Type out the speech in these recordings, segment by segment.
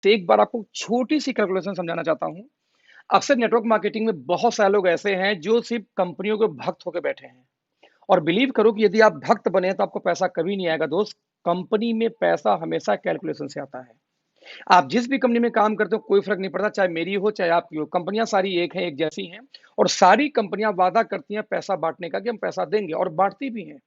तो एक बार आपको छोटी सी कैलकुलेशन समझाना चाहता हूँ। अक्सर नेटवर्क मार्केटिंग में बहुत सारे लोग ऐसे हैं जो सिर्फ कंपनियों के भक्त होकर बैठे हैं। और बिलीव करो कि यदि आप भक्त बने तो आपको पैसा कभी नहीं आएगा दोस्त। कंपनी में पैसा हमेशा कैलकुलेशन से आता है। आप जिस भी कंपनी में काम करते हो कोई फर्क नहीं पड़ता, चाहे मेरी हो चाहे आपकी हो, कंपनियां सारी एक हैं, एक जैसी हैं। और सारी कंपनियां वादा करती हैं पैसा बांटने का कि हम पैसा देंगे, और बांटती भी हैं।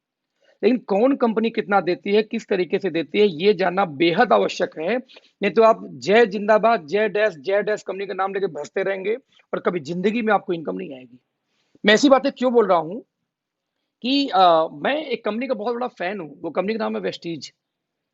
लेकिन कौन कंपनी कितना देती है, किस तरीके से देती है, ये जानना बेहद आवश्यक है। नहीं तो आप जय जिंदाबाद, जय डैश कंपनी का नाम लेके भसते रहेंगे और कभी जिंदगी में आपको इनकम नहीं आएगी। मैं ऐसी बातें क्यों बोल रहा हूं कि मैं एक कंपनी का बहुत बड़ा फैन हूं। वो कंपनी का नाम है वेस्टीज,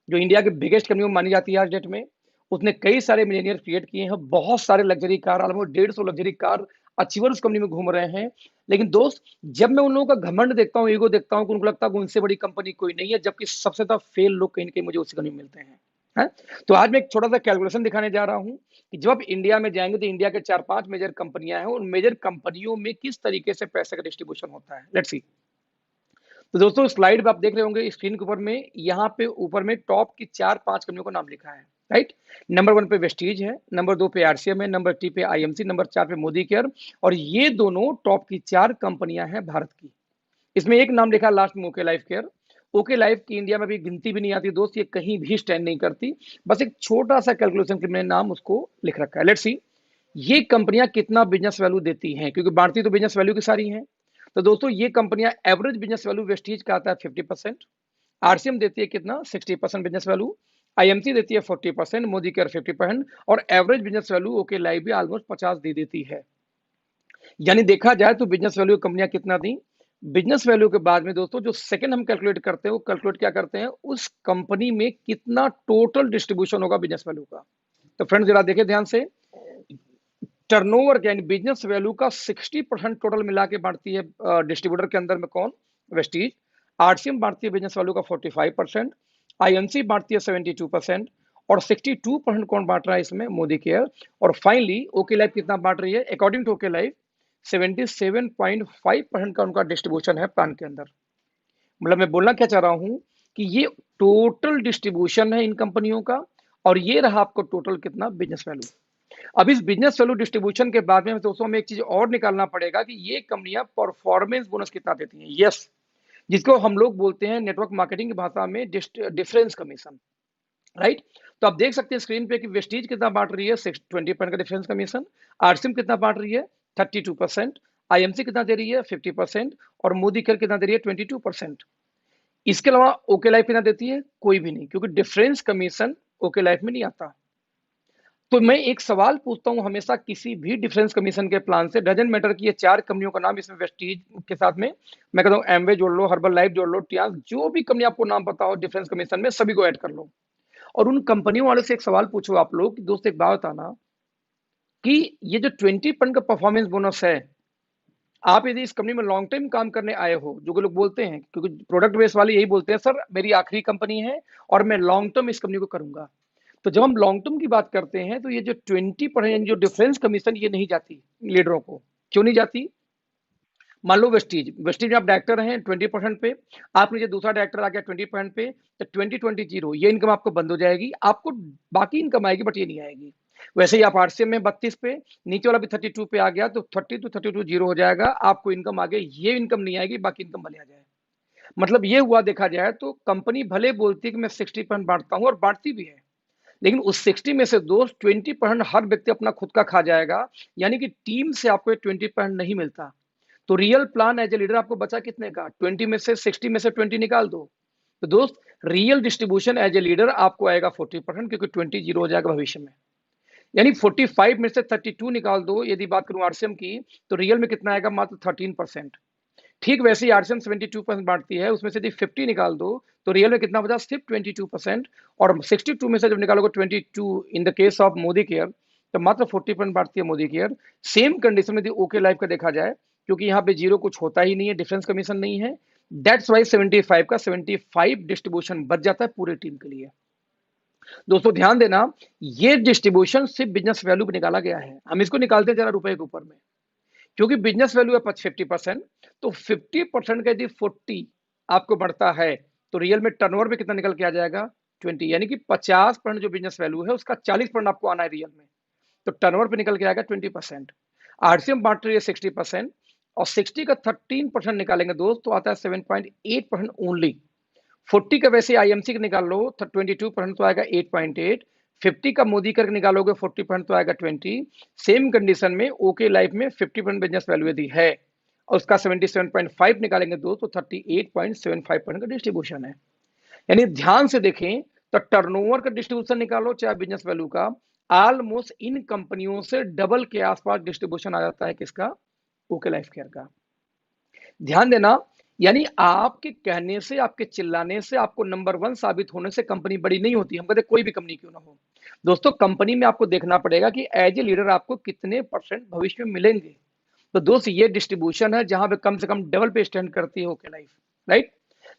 जो इंडिया के बिगेस्ट कंपनी में मानी जाती है आज डेट में। उसने कई सारे मिलीनियर क्रिएट किए हैं, बहुत सारे luxury car, almost 150 luxury car achiever उस कंपनी में घूम रहे हैं। लेकिन दोस्त, जब मैं उन लोगों का घमंड देखता हूँ, ईगो देखता हूँ, कि उनको लगता है कि उनसे बड़ी कंपनी कोई नहीं है, जबकि सबसे ज्यादा फेल लोग कहीं ना कहीं मुझे उसी कंपनी में मिलते हैं। है? तो आज मैं एक छोटा सा कैलकुलेशन दिखाने जा रहा हूँ कि जब आप इंडिया में जाएंगे तो इंडिया के 4-5 मेजर कंपनियां हैं, उन मेजर कंपनियों में किस तरीके से पैसे का डिस्ट्रीब्यूशन होता है। Let's see. तो दोस्तों, स्लाइड पे आप देख रहे होंगे स्क्रीन के ऊपर में, यहाँ पे ऊपर में टॉप की 4-5 कंपनियों का नाम लिखा है। राइट। नंबर 1 पे वेस्टीज है, नंबर 2 पे आरसीएम है, नंबर 3 पे आईएमसी, नंबर 4 पे मोदी केयर। और ये दोनों टॉप की 4 कंपनियां हैं भारत की। इसमें एक नाम लिखा लास्ट में, okay life care. Okay life की इंडिया में भी गिनती भी नहीं आती दोस्त, ये कहीं भी स्टैंड नहीं करती। बस एक छोटा सा कैलकुलेशन के मैंने नाम उसको लिख रखा है। लेट्स सी ये कंपनियां कितना बिजनेस वैल्यू देती हैं, क्योंकि भारतीय तो बिजनेस वैल्यू की सारी हैं। तो दोस्तों, ये कंपनियां एवरेज बिजनेस वैल्यू वेस्टीज का आता है 50%, आरसीएम देती है कितना 60% बिजनेस वैल्यू, आईएमसी देती है 40%, मोदी केयर 50%, और average business value okay life भी ऑलमोस्ट 50 दे देती है। यानी देखा जाए तो बिजनेस वैल्यू कंपनियां कितना दी। बिजनेस वैल्यू के बाद में दोस्तों जो सेकंड हम कैलकुलेट करते हैं, वो कैलकुलेट क्या करते हैं, उस कंपनी में कितना टोटल डिस्ट्रीब्यूशन होगा बिजनेस वैल्यू का। तो फ्रेंड्स, जरा देखिए ध्यान से। टर्नओवर यानी बिजनेस वैल्यू का 60% टोटल मिला के बांटती है डिस्ट्रीब्यूटर के अंदर में कौन, वेस्टीज। आरसीएम बांटती है बिजनेस वैल्यू का 45%, आईएमसी बांटती है 72%, और 62% कौन बांट रहा है इसमें, मोदी केयर। और फाइनली ओके लाइफ कितना बांट रही है, अकॉर्डिंग टू ओके लाइफ 77.5% का उनका डिस्ट्रीब्यूशन है प्लान के अंदर। मतलब मैं बोलना क्या चाह रहा हूं कि ये टोटल डिस्ट्रीब्यूशन है इन कंपनियों का, और ये रहा आपको टोटल कितना बिजनेस वैल्यू। अब इस बिजनेस वैल्यू डिस्ट्रीब्यूशन के बाद में दोस्तों हमें एक चीज और निकालना पड़ेगा कि ये कंपनियां परफॉर्मेंस बोनस कितना देती हैं। यस, जिसको हम लोग बोलते हैं नेटवर्क मार्केटिंग की भाषा में डिफरेंस कमीशन। राइट। तो आप देख सकते हैं स्क्रीन पे कि वेस्टीज कितना बांट रही है, 20% का डिफरेंस कमीशन। आरसीएम कितना बांट रही है, 32%। आईएमसी कितना दे रही है, 50%। और मोदी केयर कितना दे रही है, 22%। इसके अलावा ओके लाइफ कितना देती है, कोई भी नहीं, क्योंकि डिफरेंस कमीशन ओके लाइफ में नहीं आता। तो मैं एक सवाल पूछता हूं हमेशा किसी भी डिफरेंस कमीशन के प्लान से, डजेंट मैटर कि ये 4 कंपनियों का नाम इसमें वेस्टीज के साथ में, मैं कहता हूं एमवे जोड़ लो, हर्बल लाइफ जोड़ लो, टियास, जो भी कंपनी आपको नाम पता हो डिफरेंस कमीशन में, सभी को ऐड कर लो। और उन कंपनियों वाले से एक सवाल पूछो आप लोग कि दोस्त एक बात बताना कि ये जो 20% का परफॉर्मेंस बोनस है, आप यदि इस कंपनी में लॉन्ग टाइम काम करने आए हो, जो लोग बोलते हैं, क्योंकि प्रोडक्ट बेस वाले यही बोलते हैं, सर मेरी आखिरी कंपनी है और मैं लॉन्ग टर्म इस कंपनी को करूंगा। तो जब हम लॉन्ग टर्म की बात करते हैं तो ये जो 20% जो डिफरेंस कमीशन, ये नहीं जाती लीडरों को। क्यों नहीं जाती? मान लो वेस्टीज वेस्टीज में आप डायरेक्टर हैं 20% पे, आप नीचे दूसरा डायरेक्टर आ गया 20% पे, तो 20-20 ये इनकम आपको बंद हो जाएगी, आपको बाकी इनकम आएगी बट ये नहीं आएगी। वैसे ही आप आरसीएम में 32 पे, नीचे वाला भी 32 पे आ गया, तो 30 to 32 जीरो हो जाएगा, आपको इनकम आगे, ये इनकम नहीं आएगी, बाकी इनकम भले आ जाए। मतलब ये हुआ देखा जाए तो कंपनी भले बोलती है कि मैं 60% बांटता हूँ, और बांटती भी है, लेकिन उस 60 में से दोस्त 20% हर व्यक्ति अपना खुद का खा जाएगा। यानी कि टीम से आपको 20% नहीं मिलता। तो real plan as a leader आपको बचा कितने का, 20 में से 60 में से 20 निकाल दो। तो दोस्त, real distribution as a leader आपको आएगा 40%, क्योंकि 20 जीरो हो जाएगा भविष्य में। यानी 45 में से 32 निकाल दो, यदि बात करूं आरसीएम की, तो रियल में कितना आएगा, मात्र 13%। ठीक वैसे ही आरसीएम 72% बांटती है, उसमें से यदि 50 निकाल दो तो रियल में कितना बचा, सिर्फ 22%। और 62 में से जब निकालोगे 22 in the case of Modi care, तो मात्र 40% बांटती है मोदी केयर। सेम कंडीशन में यदि ओके लाइफ का देखा जाए, क्योंकि यहाँ पे जीरो कुछ होता ही नहीं है, डिफरेंस कमीशन नहीं है, दैट्स वाई 75 का 75 डिस्ट्रीब्यूशन बच जाता है पूरी टीम के लिए। दोस्तों ध्यान देना, ये डिस्ट्रीब्यूशन सिर्फ बिजनेस वैल्यू पे निकाला गया है, हम इसको निकालते हैं जरा रुपए के ऊपर में, क्योंकि बिजनेस वैल्यू है 50%। तो 50% का यदि 40 आपको बढ़ता है, तो रियल में टर्नओवर में कितना निकल के आ जाएगा, 20, यानी कि 50% जो बिजनेस वैल्यू है उसका 40% आपको आना है रियल में, तो टर्नओवर पे निकल के आएगा 20%। आरसीएम बांट रही है 60%, और 60 का 13% निकालेंगे दोस्त तो आता है 7.8% ओनली। 40 का वैसे आईएमसी का निकाल लो तो 22% तो आएगा 8.8। 50 का मोदी करके निकालोगे 40% तो आएगा 20। सेम कंडीशन में ओके लाइफ में 50% बिजनेस वैल्यू यदि है और उसका 77.5 निकालेंगे दोस्त तो 38.75% का डिस्ट्रीब्यूशन है। यानी ध्यान से देखें तो टर्नओवर का डिस्ट्रीब्यूशन निकालो चाहे बिजनेस वैल्यू का, ऑलमोस्ट इन कंपनियों से डबल के आसपास डिस्ट्रीब्यूशन आ जाता है किसका, ओके लाइफ केयर का। ध्यान देना, यानी आपके कहने से, आपके चिल्लाने से, आपको नंबर 1 साबित होने से कंपनी बड़ी नहीं होती। हम कहते कोई भी कंपनी क्यों ना हो दोस्तों, कंपनी में आपको देखना पड़ेगा कि एज ए लीडर आपको कितने % भविष्य में मिलेंगे। तो दोस्त ये डिस्ट्रीब्यूशन है जहां पे कम से कम डबल पे स्टैंड करती है ओके लाइफ, राइट।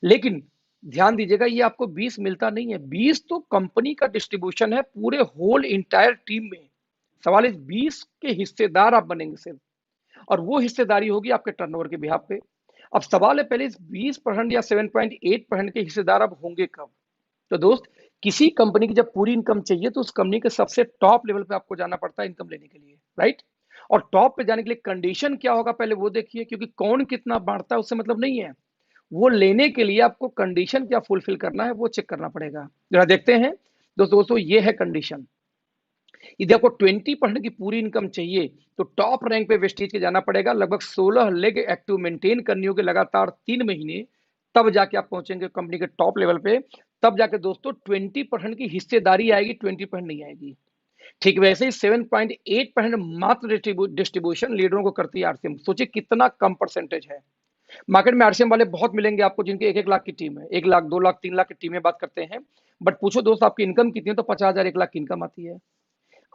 लेकिन ध्यान दीजिएगा ये आपको 20 मिलता नहीं है, 20 तो कंपनी का डिस्ट्रीब्यूशन है पूरे होल इंटायर टीम में। सवाल इस 20 के हिस्सेदार आप बनेंगे सिर्फ, और वो हिस्सेदारी होगी आपके टर्नओवर के बिहाफ पे। अब सवाल है पहले इस 20% या 7.8% के हिस्सेदार अब होंगे कब। तो दोस्त किसी कंपनी की जब पूरी इनकम चाहिए तो उस कंपनी के सबसे टॉप लेवल पे आपको जाना पड़ता है इनकम लेने के लिए, राइट। और टॉप पे जाने के लिए कंडीशन क्या होगा पहले वो देखिए, क्योंकि कौन कितना बांटता है उससे मतलब नहीं है, वो लेने के लिए आपको कंडीशन क्या फुलफिल करना है वो चेक करना पड़ेगा। जरा देखते हैं दोस्तों ये है कंडीशन। यदि आपको 20% की पूरी इनकम चाहिए तो टॉप रैंक पे वेस्टीज के जाना पड़ेगा, लगभग 16 लेग एक्टिव मेंटेन करनी होगी लगातार 3 महीने, तब जाके आप पहुंचेंगे कंपनी के टॉप लेवल पे। तब जाके दोस्तों 20% की हिस्सेदारी आएगी, 20% नहीं आएगी। ठीक वैसे ही 7.8% मात्र डिस्ट्रीब्यूशन लीडरों को करती है आरसीएम। सोचिए कितना कम परसेंटेज है। मार्केट में आरसीएम वाले बहुत मिलेंगे आपको जिनके 1-1 लाख की टीम है, 1 लाख 2 लाख 3 लाख की टीमें बात करते हैं, बट पूछो दोस्त आपकी इनकम कितनी है तो 50,000 1 लाख की इनकम आती है।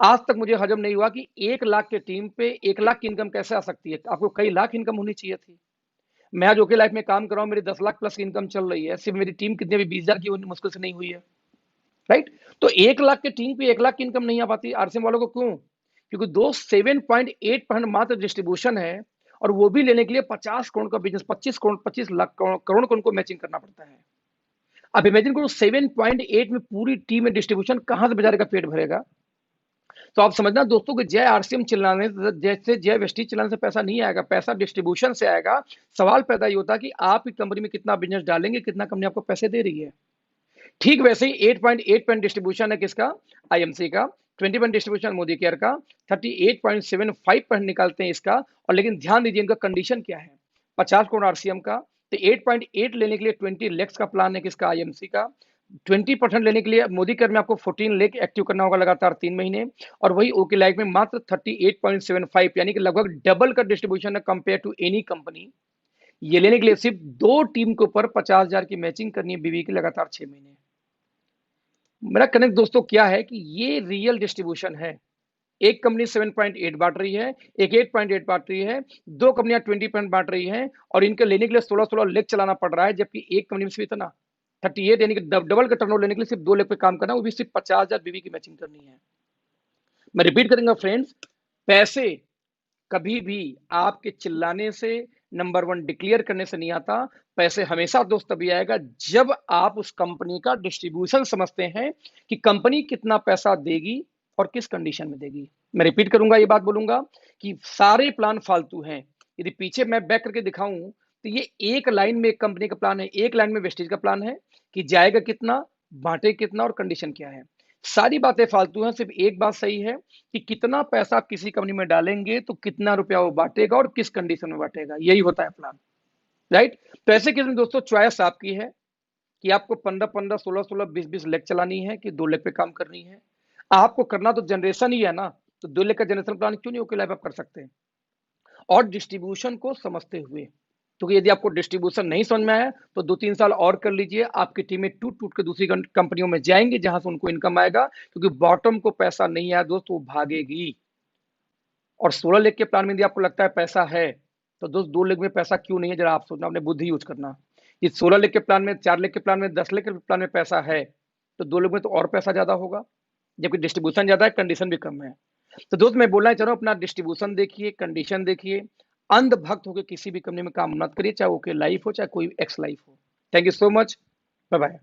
आज तक मुझे हजम नहीं हुआ कि 1 लाख के टीम पे 1 लाख की इनकम कैसे आ सकती है। आपको कई लाख इनकम होनी चाहिए थी। मैं आज ओके लाइफ में काम कर रहा हूं, मेरी 10 लाख प्लस की इनकम चल रही है, सिर्फ मेरी टीम कितने भी 20,000 की होनी मुश्किल से नहीं हुई है, राइट। तो 1 लाख के टीम पे 1 लाख की इनकम नहीं आ पाती आरसीएम वालों को, क्यों? क्योंकि दोस्त 7.8% मात्र डिस्ट्रीब्यूशन है, और वो भी लेने के लिए 50 करोड़ का बिजनेस, 25 करोड़ 25 लाख करोड़ को उनको मैचिंग करना पड़ता है। अब इमेजिन करो 7.8 में पूरी टीम में डिस्ट्रीब्यूशन कहां से बेचारे का पेट भरेगा। तो आप समझना दोस्तों कि जय आरसीएम चिल्लाने जैसे जय वेस्टीज चिल्लाने से पैसा नहीं आएगा, पैसा डिस्ट्रीब्यूशन से आएगा। सवाल पैदा ये होता है कि आप की कंपनी में कितना बिजनेस डालेंगे, कितना कंपनी आपको पैसे दे रही है। ठीक वैसे ही 8.8% डिस्ट्रीब्यूशन है किसका, आईएमसी का, 20% डिस्ट्रीब्यूशन मोदी केयर का, 38.75% निकालते हैं इसका। और लेकिन ध्यान दीजिए इनका कंडीशन क्या है, 50 करोड़ आरसीएम का, तो 8.8 लेने के लिए 20 लाख का प्लान है किसका, आईएमसी का। 20% लेने के लिए मोदी केयर में आपको 14 लाख एक्टिव करना होगा लगातार 3 महीने, और वही ओके लाइफ में मात्र 38.75, यानी कि लगभग डबल का डिस्ट्रीब्यूशन है कंपेयर टू एनी कंपनी। ये लेने के लिए सिर्फ 2 टीम के ऊपर 50,000 की मैचिंग करनी है बीवी की लगातार 6 महीने। मेरा कनेक्ट दोस्तों क्या है कि ये रियल डिस्ट्रीब्यूशन है। एक कंपनी 7.8 बांट रही है, एक 8.8 बांट रही है, 2 कंपनियां 20% बांट रही हैं, और इनके लेने के लिए 16-16 लेग चलाना पड़ रहा है, जबकि एक कंपनी में सिर्फ इतना 38, यानी कि डबल का टर्नओवर लेने के लिए सिर्फ 2 लेग पे काम करना, वो भी सिर्फ 50,000 बीवी की मैचिंग करनी है। मैं रिपीट करूंगा फ्रेंड्स, पैसे कभी भी आपके चिल्लाने से, नंबर 1 डिक्लेयर करने से नहीं आता। पैसे हमेशा दोस्त तभी आएगा जब आप उस कंपनी का डिस्ट्रीब्यूशन समझते हैं कि कंपनी कितना पैसा देगी और किस कंडीशन में देगी। मैं रिपीट करूंगा, ये बात बोलूंगा कि सारे प्लान फालतू हैं। यदि पीछे मैं बैक करके दिखाऊं तो ये एक लाइन में एक कंपनी का प्लान है, एक लाइन में वेस्टेज का प्लान है कि जाएगा कितना, बांटे कितना और कंडीशन क्या है। सारी बातें फालतू हैं, सिर्फ एक बात सही है कि कितना पैसा आप किसी कंपनी में डालेंगे तो कितना रुपया वो बांटेगा और किस कंडीशन में बांटेगा, यही होता है प्लान, राइट। तो ऐसे केस में दोस्तों चॉइस आपकी है कि आपको 15-15, 16-16, 20-20 लेग चलानी है कि 2 लेग पे काम करनी है। आपको करना तो जनरेशन ही है ना, तो 2 लेग का जनरेशन प्लान क्यों नहीं ओके लाइफ आप कर सकते हैं, और डिस्ट्रीब्यूशन को समझते हुए। क्योंकि यदि आपको डिस्ट्रीब्यूशन नहीं समझ में आया तो 2-3 साल और कर लीजिए, आपकी टीमें टूट टूट के दूसरी कंपनियों में जाएंगी जहां से उनको इनकम आएगा, क्योंकि बॉटम को पैसा नहीं आया दोस्त वो भागेगी। और 16 लेग के प्लान में यदि आपको लगता है पैसा है तो दोस्त 2 लेग में पैसा क्यों नहीं है, जरा आप सोचना, अपने बुद्धि यूज करना। ये 16 लेग के प्लान में, 4 लेग के प्लान में, 10 लेग के प्लान में पैसा है तो 2 लेग में तो और पैसा ज्यादा होगा, जबकि डिस्ट्रीब्यूशन ज्यादा है, कंडीशन भी कम है। तो दोस्त मैं बोलना चाह रहा हूँ अपना डिस्ट्रीब्यूशन देखिए, कंडीशन देखिए, अंधभक्त होकर किसी भी कंपनी में काम मत करिए, चाहे ओके लाइफ हो चाहे कोई एक्स लाइफ हो। Thank you so much, bye bye.